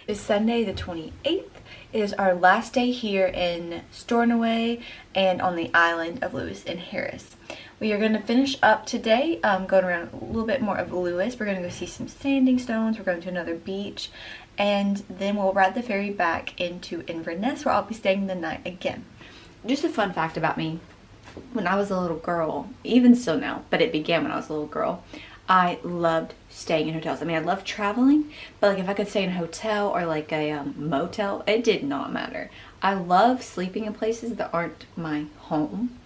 It's Sunday the 28th. It is our last day here in Stornoway and on the island of Lewis and Harris. We are going to finish up today, going around a little bit more of Lewis. We're going to go see some standing stones. We're going to another beach, and then we'll ride the ferry back into Inverness, where I'll be staying the night again. Just a fun fact about me: when I was a little girl, even still now, but it began when I was a little girl, I loved staying in hotels. I mean, I love traveling, but like if I could stay in a hotel or like a motel, it did not matter. I love sleeping in places that aren't my home.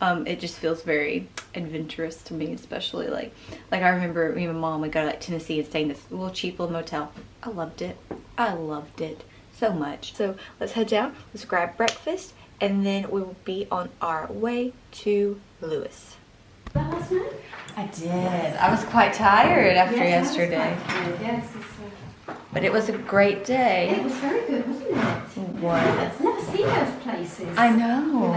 It just feels very adventurous to me, especially like I remember me and my mom would go to like Tennessee and stay in this little cheap little motel. I loved it. I loved it so much. So let's head down, let's grab breakfast, and then we will be on our way to Lewis. Last night? I did. I was quite tired after yesterday. Yes, but it was a great day. it was very good, wasn't it? It was. I've never seen those places. I know.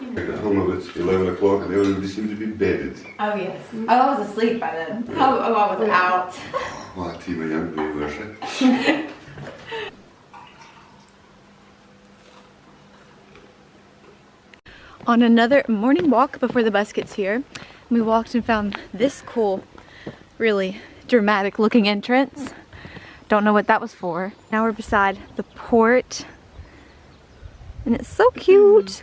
I got home at 11 o'clock and everybody seemed to be bedded. Oh, yes. Oh, I was asleep by then. Oh, I was out. Well, I team a young baby, On another morning walk before the bus gets here, we walked and found this cool, really dramatic looking entrance. Don't know what that was for. Now we're beside the port, and it's so cute.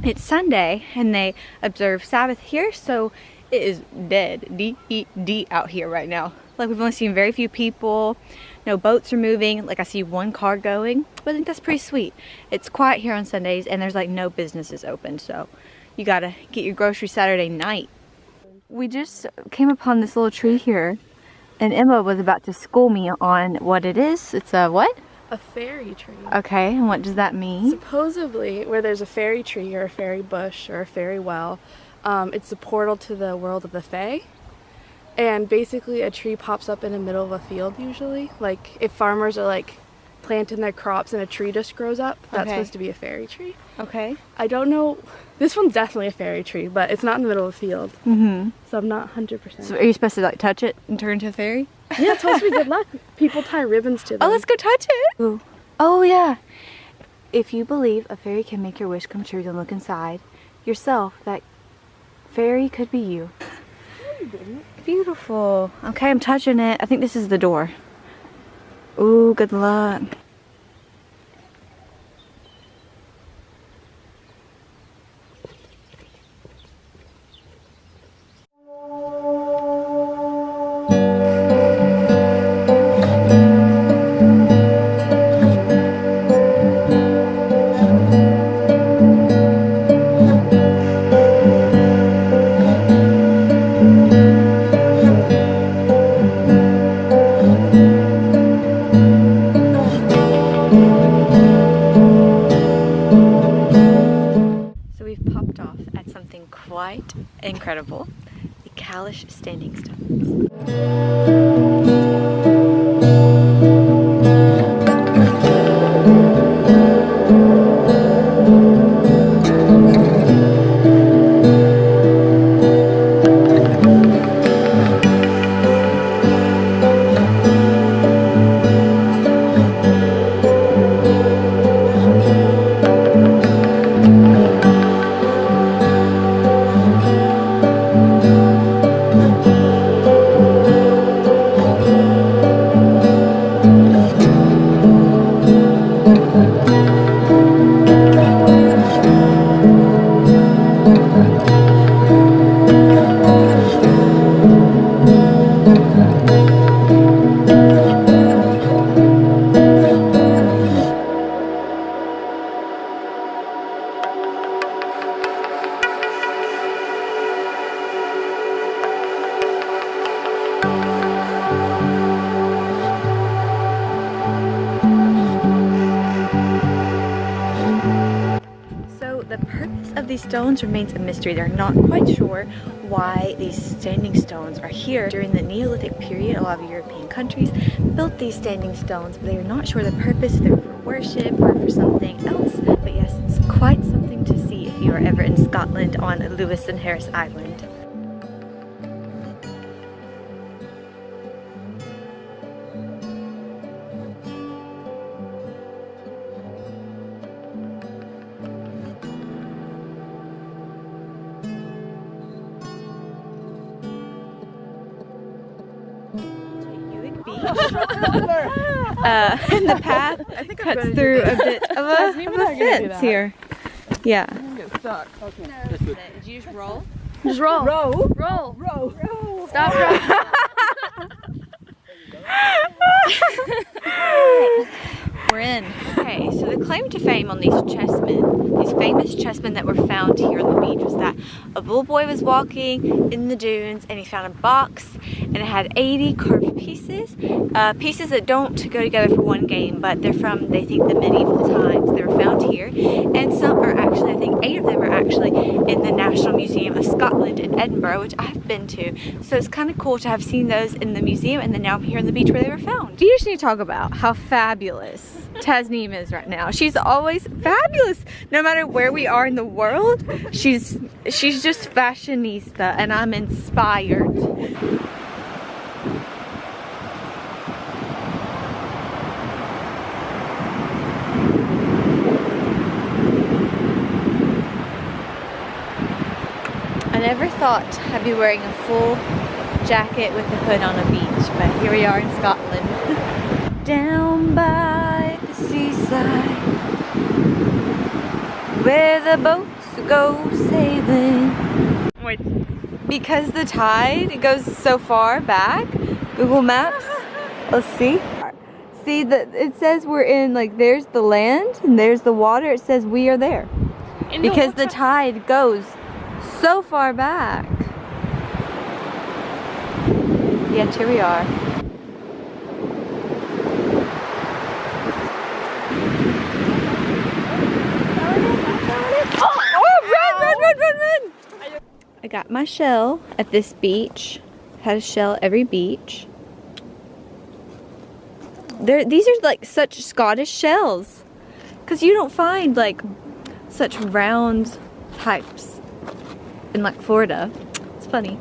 It's Sunday and they observe Sabbath here, so it is dead D out here right now. Like, we've only seen very few people, no boats are moving. Like, I see one car going, but I think that's pretty sweet. It's quiet here on Sundays and there's like no businesses open, so you gotta get your groceries Saturday night. We just came upon this little tree here, and Emma was about to school me on what it is. It's a what? A fairy tree. Okay, and what does that mean? Supposedly, where there's a fairy tree or a fairy bush or a fairy well, it's the portal to the world of the fae. And basically a tree pops up in the middle of a field usually. Like if farmers are like planting their crops and a tree just grows up, that's supposed to be a fairy tree. Okay. I don't know. This one's definitely a fairy tree, but it's not in the middle of the field. So I'm not 100%. So are you supposed to like touch it and turn into a fairy? Yeah, it's supposed to be good luck. People tie ribbons to them. Oh, let's go touch it. Ooh. Oh yeah. If you believe a fairy can make your wish come true, then look inside yourself. That fairy could be you. Beautiful. Okay, I'm touching it. I think this is the door. Ooh, good luck. Quite incredible. The Calanais Standing Stones. these stones remains a mystery. They're not quite sure why these standing stones are here. During the Neolithic period, a lot of European countries built these standing stones, but they are not sure the purpose, if they're for worship or for something else. But yes, it's quite something to see if you are ever in Scotland on Lewis and Harris Island. Uig Beach. And the path cuts through a bit of a fence here. Yeah. Did you just roll? Just roll. Roll. Roll. Roll. Roll. Stop rolling. We're in. Okay, so the claim to fame on these chessmen, these famous chessmen that were found here on the beach, was that a little boy was walking in the dunes and he found a box and it had 80 carved pieces. Pieces that don't go together for one game, but they're from, they think, the medieval times. They were found here, and some are actually, I think 8 of them are actually in the National Museum of Scotland in Edinburgh, which I've been to. So it's kind of cool to have seen those in the museum, and then now I'm here on the beach where they were found. We just need to talk about how fabulous Tasneem is right now. She's always fabulous, no matter where we are in the world. She's just fashionista, and I'm inspired. I never thought I'd be wearing a full jacket with a hood on a beach, but here we are in Scotland. Down by the seaside, where the boats go sailing. Wait, because the tide goes so far back, Google Maps, let's see. See that it says we're in, like, there's the land and there's the water. It says we are there. Because the tide goes so far back. Yet here we are. Run! I got my shell at this beach. Had a shell every beach. These are like such Scottish shells, because you don't find like such round types in like Florida. It's funny.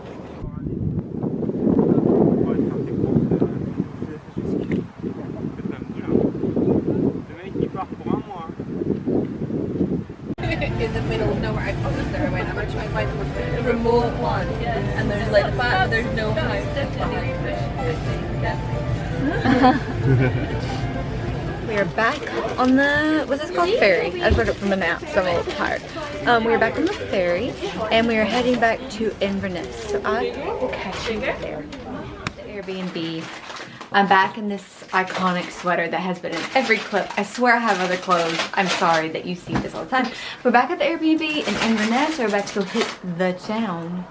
In the middle of nowhere, I promise there. Wait, I'm gonna try and find the remote one. And there's like the fact there's no house. We are back on the, what's this called? Ferry. I just looked up from the map, so I'm a little tired. We are back on the ferry, and we are heading back to Inverness. So I will catch you there. The Airbnb. I'm back in this iconic sweater that has been in every clip. I swear I have other clothes. I'm sorry that you see this all the time. We're back at the Airbnb in Inverness. We're about to go hit the town.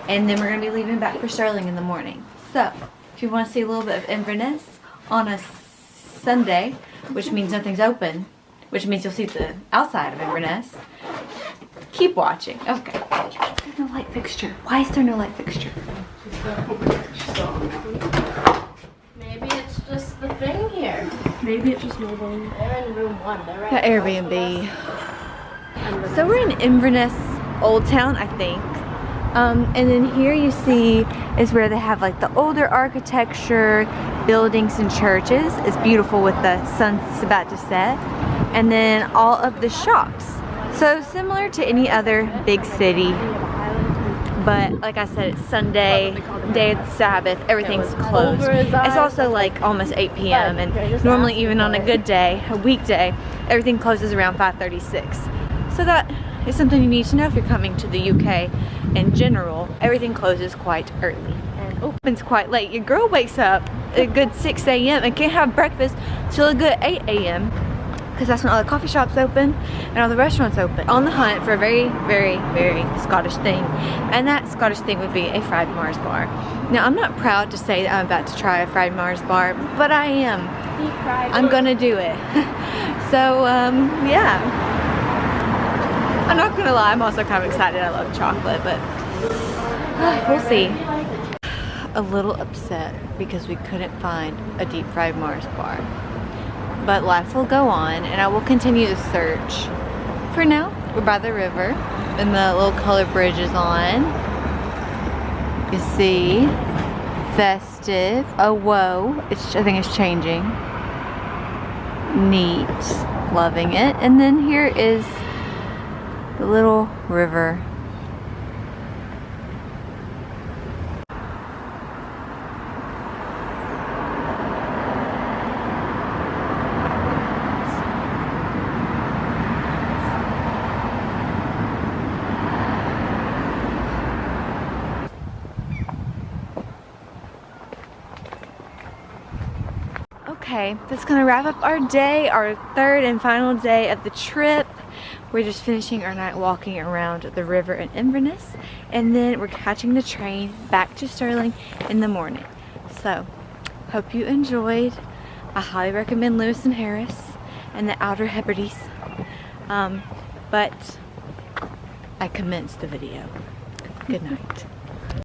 And then we're going to be leaving back for Stirling in the morning. So, if you want to see a little bit of Inverness on a Sunday, which means nothing's open, which means you'll see the outside of Inverness, keep watching. Okay. There's no light fixture. Why is there no light fixture? Maybe it's just the thing here. Maybe it's just mobile. They're in room 1. They're right. The Airbnb. So we're in Inverness Old Town, I think. And then here you see is where they have like the older architecture, buildings and churches. It's beautiful with the sun's about to set. And then all of the shops. So similar to any other big city. But like I said, it's Sunday, day of the Sabbath, everything's closed. It's also like almost 8 p.m. and normally even on a good day, a weekday, everything closes around 5:36. So that is something you need to know if you're coming to the UK in general. Everything closes quite early and opens quite late. Your girl wakes up a good 6 a.m. and can't have breakfast till a good 8 a.m. because that's when all the coffee shops open and all the restaurants open. On the hunt for a very, very, very Scottish thing. And that Scottish thing would be a fried Mars bar. Now, I'm not proud to say that I'm about to try a fried Mars bar, but I am. I'm gonna do it. So, yeah. I'm not gonna lie, I'm also kind of excited. I love chocolate, but we'll see. A little upset because we couldn't find a deep fried Mars bar. But life will go on and I will continue to search. For now, we're by the river and the little colored bridge is on. You see, festive. Oh, whoa. I think it's changing. Neat. Loving it. And then here is the little river. Okay, that's gonna wrap up our day, our third and final day of the trip. We're just finishing our night walking around the river in Inverness, and then we're catching the train back to Stirling in the morning. So, hope you enjoyed. I highly recommend Lewis and Harris and the Outer Hebrides. But I commenced the video. Good night.